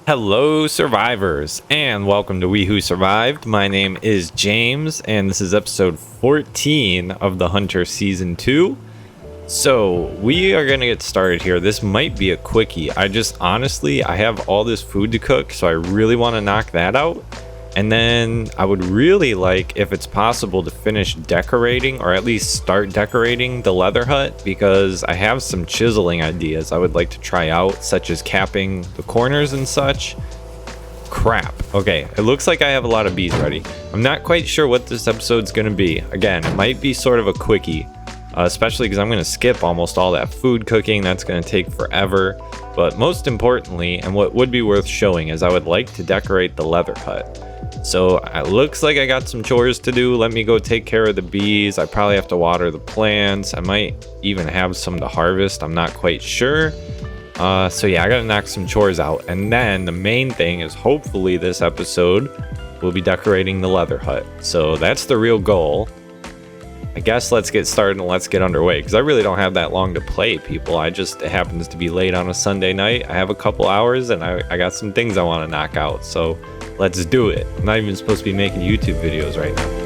Hello survivors, and welcome to We Who Survived. My name is James, and this is episode 14 of the Hunter Season 2. So, we are going to get started here. This might be a quickie. I have all this food to cook, so I really want to knock that out. And then I would really like, if it's possible, to finish decorating, or at least start decorating the leather hut, because I have some chiseling ideas I would like to try out, such as capping the corners and such. Crap. Okay, it looks like I have a lot of bees ready. I'm not quite sure what this episode's going to be. Again, it might be sort of a quickie, especially because I'm going to skip almost all that food cooking. That's going to take forever. But most importantly, and what would be worth showing, is I would like to decorate the leather hut. So it looks like I got some chores to do. Let me go take care of the bees. I probably have to water the plants. I might even have some to harvest. I'm not quite sure. So yeah, I gotta knock some chores out. And then the main thing is, hopefully this episode will be decorating the leather hut. So that's the real goal. I guess let's get started and let's get underway, because I really don't have that long to play, people. It happens to be late on a Sunday night. I have a couple hours and I got some things I want to knock out. So let's do it. I'm not even supposed to be making YouTube videos right now.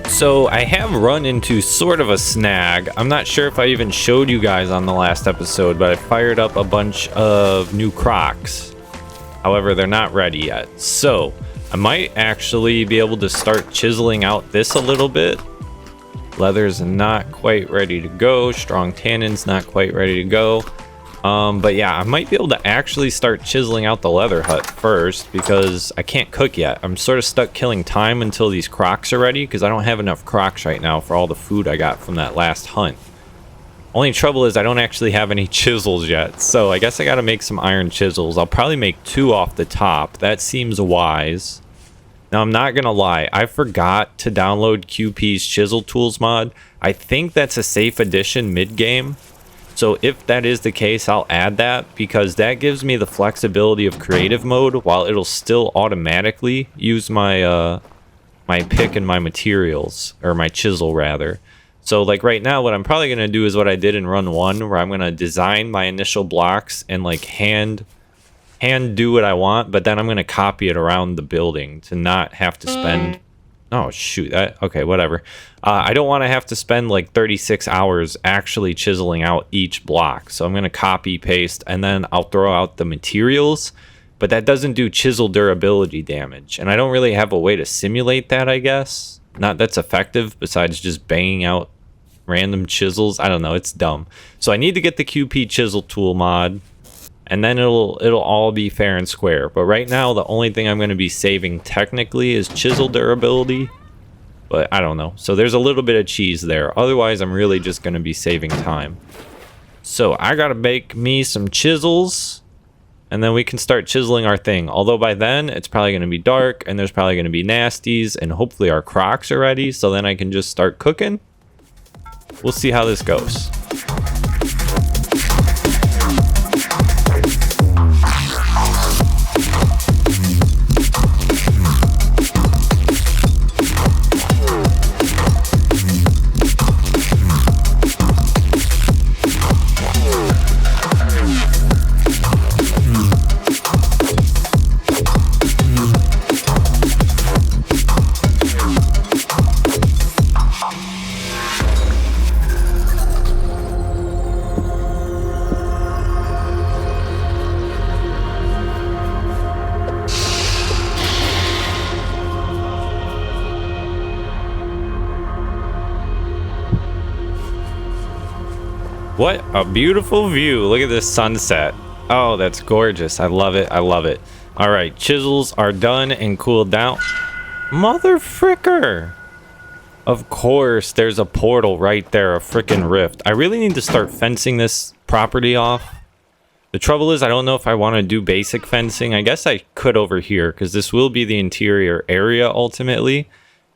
So I have run into sort of a snag. I'm not sure if I even showed you guys on the last episode, but I fired up a bunch of new Crocs. However, they're not ready yet. So I might actually be able to start chiseling out this a little bit. Leather's not quite ready to go. Strong tannin's not quite ready to go. But yeah, I might be able to actually start chiseling out the leather hut first, because I can't cook yet. I'm sort of stuck killing time until these Crocs are ready, because I don't have enough Crocs right now for all the food I got from that last hunt. Only trouble is I don't actually have any chisels yet, so I guess I gotta make some iron chisels. I'll probably make 2 off the top. That seems wise. Now, I'm not gonna lie, I forgot to download QP's Chisel Tools mod. I think that's a safe addition mid-game. So if that is the case, I'll add that, because that gives me the flexibility of creative mode while it'll still automatically use my my pick and my materials, or my chisel rather. So like right now, what I'm probably going to do is what I did in run 1, where I'm going to design my initial blocks and like hand do what I want, but then I'm going to copy it around the building to not have to spend... Oh, shoot. Okay, whatever. I don't want to have to spend like 36 hours actually chiseling out each block. So I'm going to copy, paste, and then I'll throw out the materials. But that doesn't do chisel durability damage. And I don't really have a way to simulate that, I guess. Not that's effective besides just banging out random chisels. I don't know. It's dumb. So I need to get the QP Chisel Tool mod. And then it'll all be fair and square. But right now, the only thing I'm going to be saving technically is chisel durability. But I don't know. So there's a little bit of cheese there. Otherwise, I'm really just going to be saving time. So I got to make me some chisels. And then we can start chiseling our thing. Although by then, it's probably going to be dark. And there's probably going to be nasties. And hopefully our Crocs are ready. So then I can just start cooking. We'll see how this goes. What a beautiful view. Look at this sunset. Oh, that's gorgeous. I love it. I love it. All right, chisels are done and cooled down. Mother fricker. Of course, there's a portal right there, a frickin' rift. I really need to start fencing this property off. The trouble is, I don't know if I want to do basic fencing. I guess I could over here, because this will be the interior area ultimately.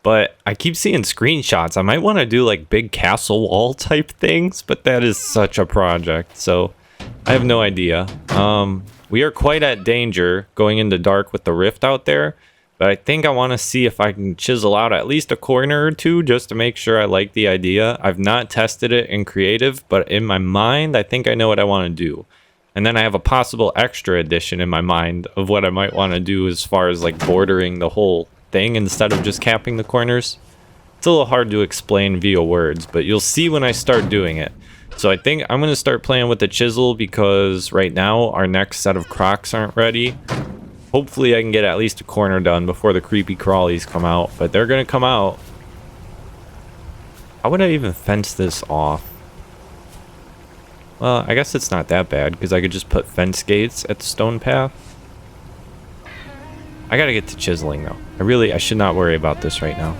But I keep seeing screenshots. I might want to do like big castle wall type things, but that is such a project. So I have no idea. We are quite at danger going into dark with the rift out there. But I think I want to see if I can chisel out at least a corner or two just to make sure I like the idea. I've not tested it in creative, but in my mind, I think I know what I want to do. And then I have a possible extra addition in my mind of what I might want to do as far as like bordering the whole thing instead of just capping the corners. It's a little hard to explain via words, but you'll see when I start doing it. So I think I'm going to start playing with the chisel because right now our next set of crocs aren't ready. Hopefully I can get at least a corner done before the creepy crawlies come out, but they're going to come out. How would I even fence this off? Well, I guess it's not that bad because I could just put fence gates at the stone path. I gotta get to chiseling though. I should not worry about this right now.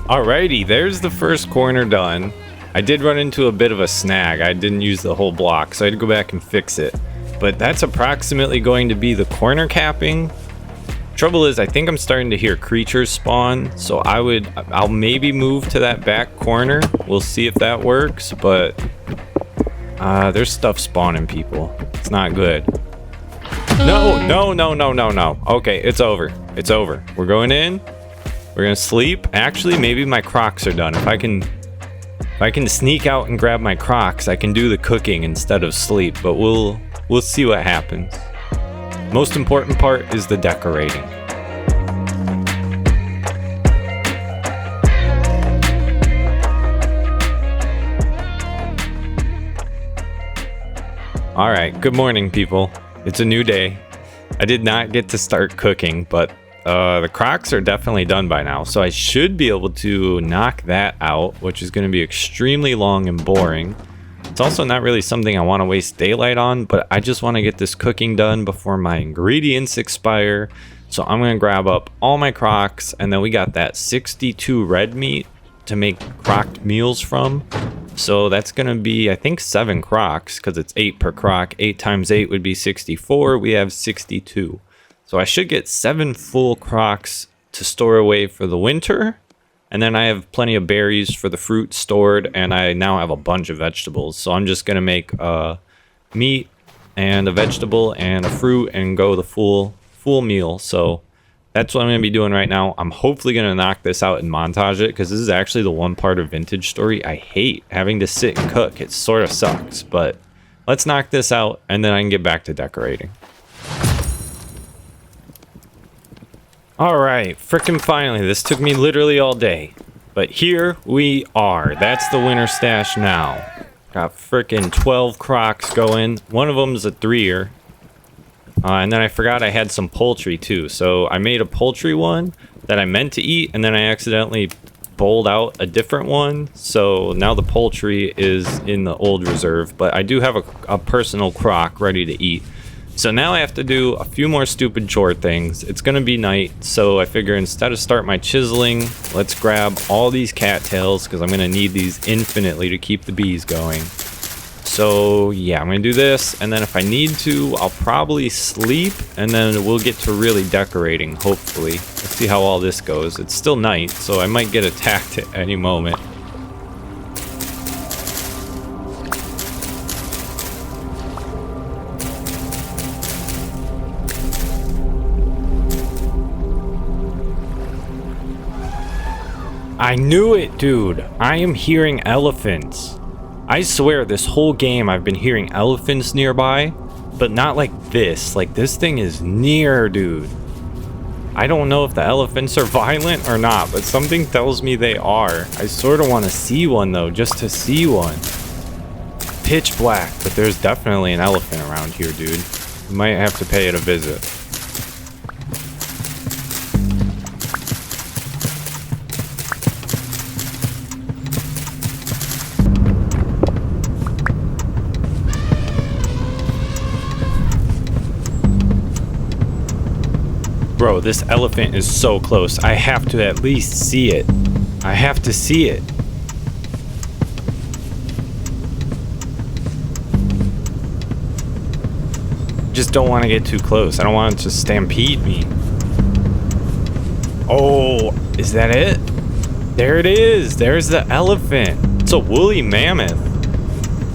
Alrighty, there's the first corner done. I did run into a bit of a snag. I didn't use the whole block, so I had to go back and fix it. But that's approximately going to be the corner capping. Trouble is, I think I'm starting to hear creatures spawn, so I'll maybe move to that back corner. We'll see if that works, but there's stuff spawning people. It's not good. No. Okay, it's over. It's over. We're going in. We're gonna sleep. Actually, maybe my crocs are done. If I can sneak out and grab my crocs, I can do the cooking instead of sleep, but we'll see what happens. Most important part is the decorating. All right, good morning, people. It's a new day. I did not get to start cooking, but the crocs are definitely done by now, so I should be able to knock that out, which is going to be extremely long and boring. It's also not really something I want to waste daylight on, but I just want to get this cooking done before my ingredients expire. So I'm going to grab up all my crocs, and then we got that 62 red meat to make crocked meals from. So that's going to be, I think, 7 crocs, because it's 8 per croc. 8 times 8 would be 64. We have 62. So I should get 7 full crocs to store away for the winter. And then I have plenty of berries for the fruit stored. And I now have a bunch of vegetables. So I'm just going to make meat and a vegetable and a fruit and go the full meal. So that's what I'm going to be doing right now. I'm hopefully going to knock this out and montage it, because this is actually the one part of Vintage Story I hate, having to sit and cook. It sort of sucks. But let's knock this out and then I can get back to decorating. Alright, frickin' finally, this took me literally all day. But here we are. That's the winter stash now. Got frickin' 12 crocs going. One of them's a 3-er. And then I forgot I had some poultry too. So I made a poultry one that I meant to eat, and then I accidentally bowled out a different one, so now the poultry is in the old reserve, but I do have a personal crock ready to eat. So now I have to do a few more stupid chore things. It's gonna be night, so I figure instead of start my chiseling, let's grab all these cattails because I'm gonna need these infinitely to keep the bees going. So yeah, I'm gonna do this, and then if I need to, I'll probably sleep, and then we'll get to really decorating, hopefully. Let's see how all this goes. It's still night, so I might get attacked at any moment. I knew it, dude. I am hearing elephants. I swear this whole game I've been hearing elephants nearby, but not like this. Like, this thing is near, dude. I don't know if the elephants are violent or not, but something tells me they are. I sort of want to see one though, just to see one. Pitch black, but there's definitely an elephant around here, dude. We might have to pay it a visit. Bro, this elephant is so close. I have to at least see it. I have to see it. Just don't want to get too close. I don't want it to stampede me. Oh, is that it? There it is. There's the elephant. It's a woolly mammoth.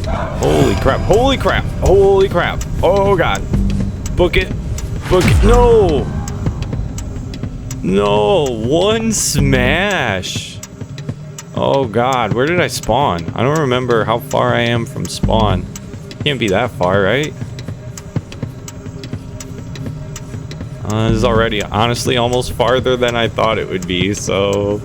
Holy crap. Holy crap. Holy crap. Oh, God. Book it. Book it. No. No, one smash. Oh God, where did I spawn? I don't remember how far I am from spawn. Can't be that far, right? This is already honestly almost farther than I thought it would be, so...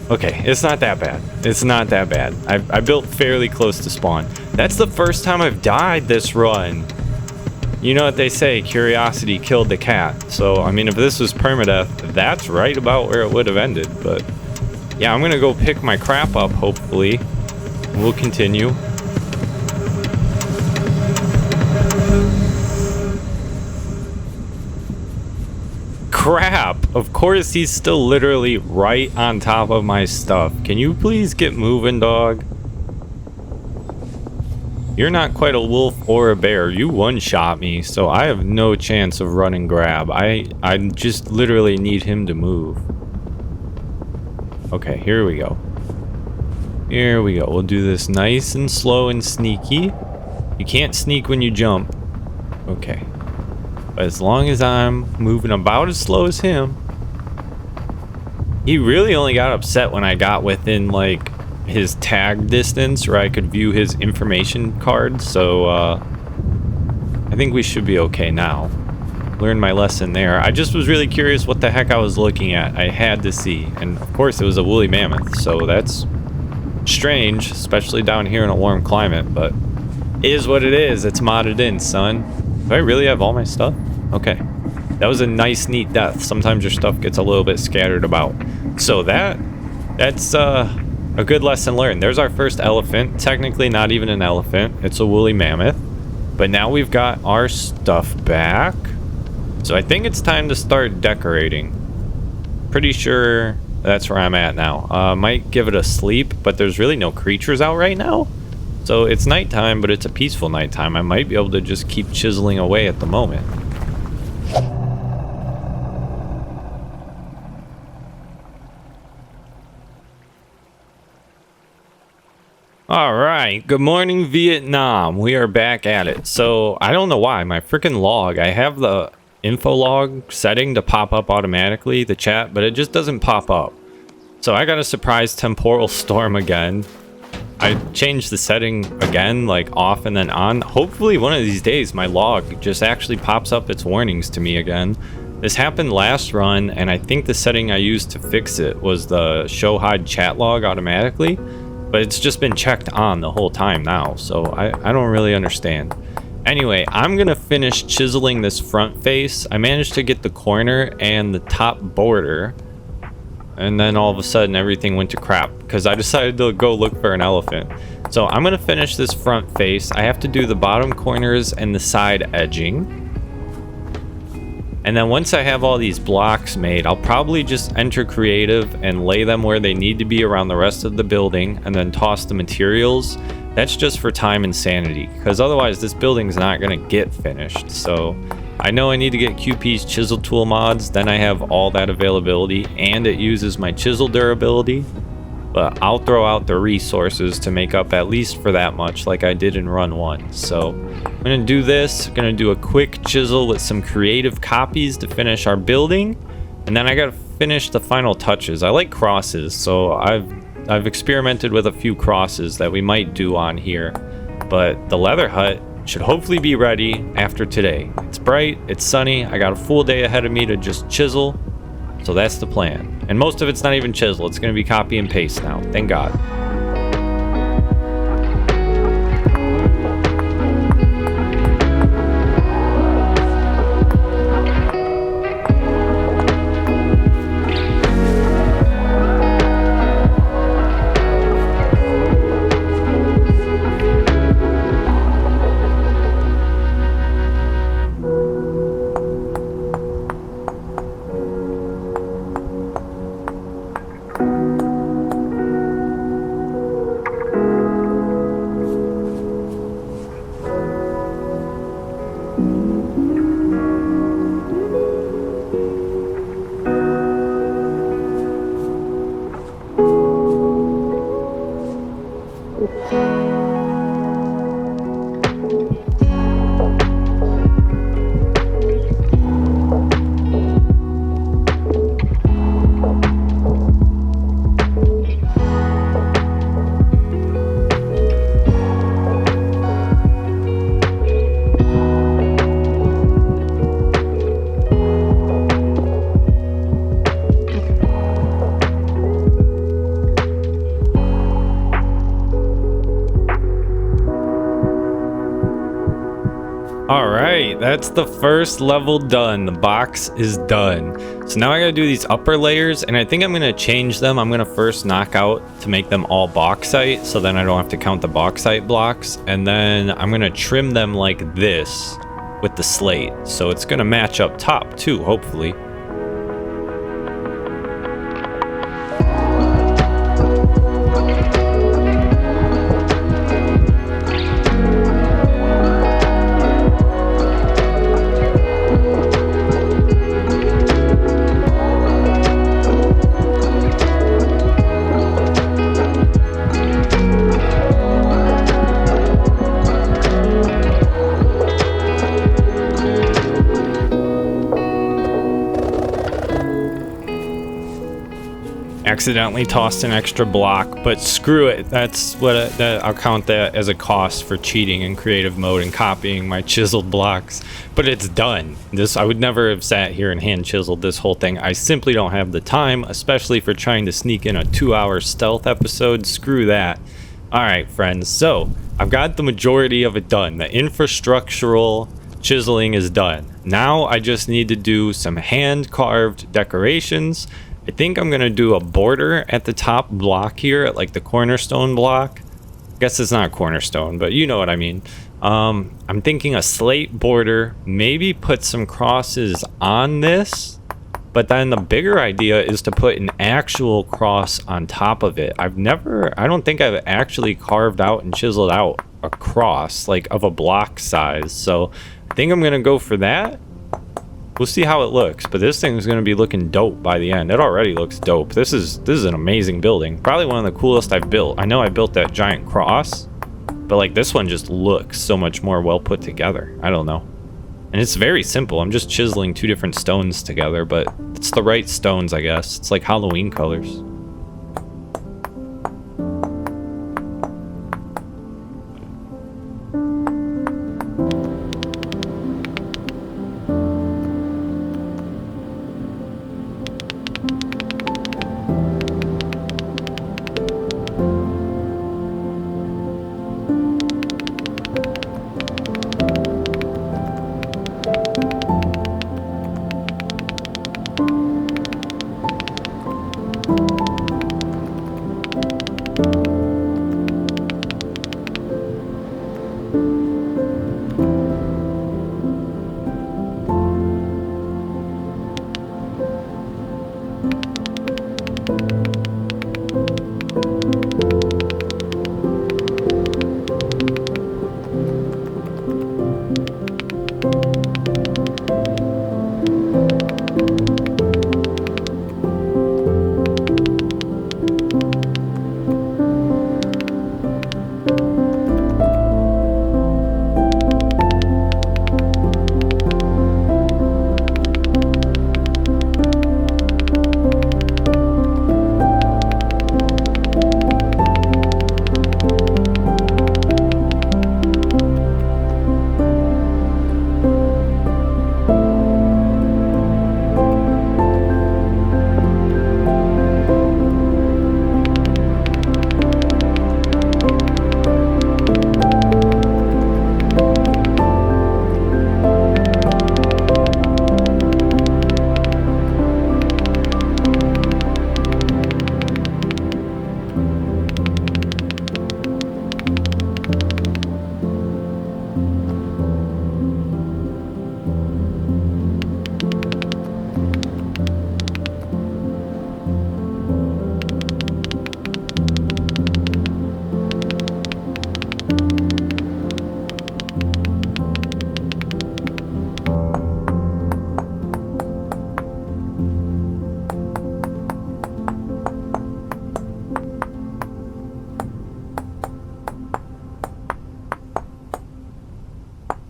Okay, it's not that bad. It's not that bad. I built fairly close to spawn. That's the first time I've died this run. You know what they say, curiosity killed the cat. So, I mean, if this was permadeath, that's right about where it would have ended. But, yeah, I'm going to go pick my crap up, hopefully. We'll continue. Crap! Of course, he's still literally right on top of my stuff. Can you please get moving, dog? You're not quite a wolf or a bear. You one-shot me, so I have no chance of run and grab. I just literally need him to move. Okay, here we go. Here we go. We'll do this nice and slow and sneaky. You can't sneak when you jump. Okay. But as long as I'm moving about as slow as him. He really only got upset when I got within, like, his tag distance where I could view his information card, so I think we should be okay now. Learned my lesson there. I just was really curious what the heck I was looking at. I had to see, and of course it was a woolly mammoth, so that's strange, especially down here in a warm climate, but it is what it is. It's modded in, son. Do I really have all my stuff? Okay. That was a nice, neat death. Sometimes your stuff gets a little bit scattered about. So that's a good lesson learned. There's our first elephant. Technically not even an elephant. It's a woolly mammoth. But now we've got our stuff back. So I think it's time to start decorating. Pretty sure that's where I'm at now. Might give it a sleep, but there's really no creatures out right now. So it's nighttime, but it's a peaceful nighttime. I might be able to just keep chiseling away at the moment. All right, good morning, Vietnam. We are back at it. So I don't know why my freaking log, I have the info log setting to pop up automatically, the chat, but it just doesn't pop up. So I got a surprise temporal storm again. I changed the setting again, like off and then on. Hopefully one of these days my log just actually pops up its warnings to me again. This happened last run, and I think the setting I used to fix it was the show hide chat log automatically. But it's just been checked on the whole time now, so I don't really understand. Anyway, I'm gonna finish chiseling this front face. I managed to get the corner and the top border, and then all of a sudden everything went to crap because I decided to go look for an elephant. So I'm gonna finish this front face. I have to do the bottom corners and the side edging. And then once I have all these blocks made, I'll probably just enter creative and lay them where they need to be around the rest of the building and then toss the materials. That's just for time and sanity, because otherwise this building's not gonna get finished. So I know I need to get QP's chisel tool mods, then I have all that availability and it uses my chisel durability. But I'll throw out the resources to make up at least for that much like I did in run 1. So I'm gonna do this, gonna do a quick chisel with some creative copies to finish our building, and then I gotta finish the final touches. I like crosses, so I've experimented with a few crosses that we might do on here, but the leather hut should hopefully be ready after today. It's bright, it's sunny, I got a full day ahead of me to just chisel, so that's the plan. And most of it's not even chisel, it's gonna be copy and paste now, thank God. Alright, that's the first level done. The box is done. So now I gotta do these upper layers, and I think I'm gonna change them. I'm gonna first knock out to make them all bauxite, so then I don't have to count the bauxite blocks. And then I'm gonna trim them like this with the slate. So it's gonna match up top too, hopefully. Accidentally tossed an extra block, but screw it. That's what I'll count that as a cost for cheating in creative mode and copying my chiseled blocks. But it's done. I would never have sat here and hand chiseled this whole thing. I simply don't have the time, especially for trying to sneak in a 2-hour stealth episode. Screw that. All right, friends. So I've got the majority of it done. The infrastructural chiseling is done. Now I just need to do some hand carved decorations. I think I'm gonna do a border at the top block here at like the cornerstone block. I guess it's not cornerstone, but you know what I mean. I'm thinking a slate border, maybe put some crosses on this, but then the bigger idea is to put an actual cross on top of it. I don't think I've actually carved out and chiseled out a cross like of a block size. So I think I'm gonna go for that. We'll see how it looks, but this thing is going to be looking dope by the end. It already looks dope. This is an amazing building. Probably one of the coolest I've built. I know I built that giant cross, but like this one just looks so much more well put together. I don't know. And it's very simple. I'm just chiseling 2 different stones together, but it's the right stones, I guess. It's like Halloween colors.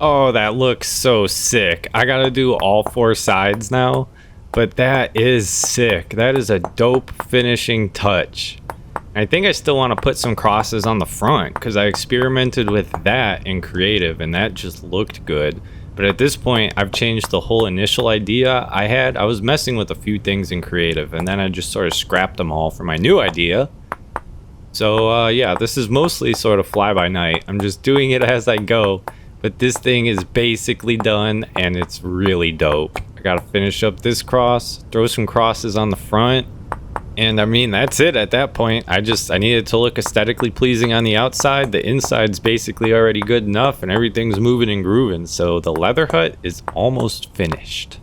Oh, that looks so sick. I gotta do all 4 sides now, but that is sick. That is a dope finishing touch. I think I still want to put some crosses on the front because I experimented with that in creative and that just looked good. But at this point, I've changed the whole initial idea I had. I was messing with a few things in creative and then I just sort of scrapped them all for my new idea. So yeah, this is mostly sort of fly by night. I'm just doing it as I go. But this thing is basically done and it's really dope. I gotta finish up this cross, throw some crosses on the front. And I mean, that's it at that point. I needed to look aesthetically pleasing on the outside. The inside's basically already good enough and everything's moving and grooving. So the leather hut is almost finished.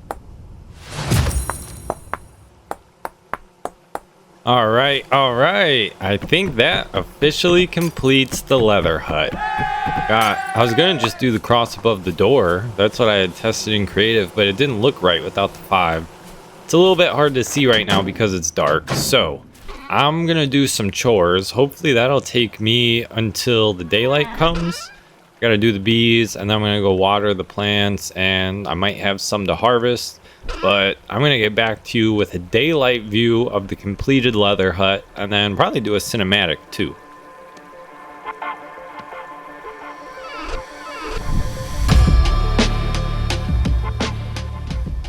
All right. I think that officially completes the leather hut. God, I was gonna just do the cross above the door. That's what I had tested in creative, but it didn't look right without the 5. It's a little bit hard to see right now because it's dark. So I'm gonna do some chores. Hopefully that'll take me until the daylight comes. I gotta do the bees and then I'm gonna go water the plants and I might have some to harvest. But I'm gonna get back to you with a daylight view of the completed leather hut and then probably do a cinematic too.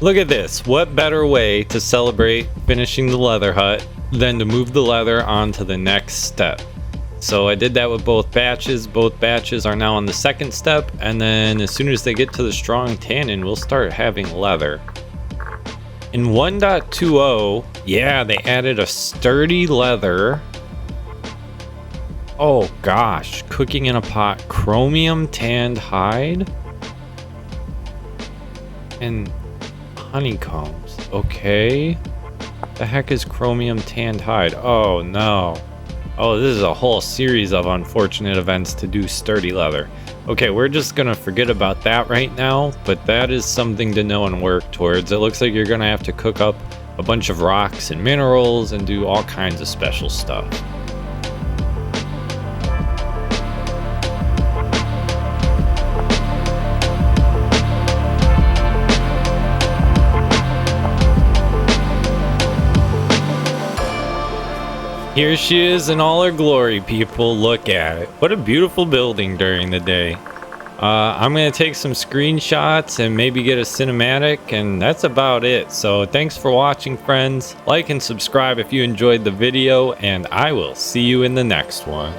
Look at this. What better way to celebrate finishing the leather hut than to move the leather on to the next step. So I did that with both batches. Both batches are now on the 2nd step, and then as soon as they get to the strong tannin, we'll start having leather. In 1.20, yeah, they added a sturdy leather. Oh gosh, cooking in a pot, chromium tanned hide, and honeycombs. Okay, the heck is chromium tanned hide? Oh no. Oh, this is a whole series of unfortunate events to do sturdy leather. Okay, we're just gonna forget about that right now, but that is something to know and work towards. It looks like you're gonna have to cook up a bunch of rocks and minerals and do all kinds of special stuff. Here she is in all her glory, people. Look at it. What a beautiful building during the day. I'm going to take some screenshots and maybe get a cinematic, and that's about it. So thanks for watching, friends. Like and subscribe if you enjoyed the video, and I will see you in the next one.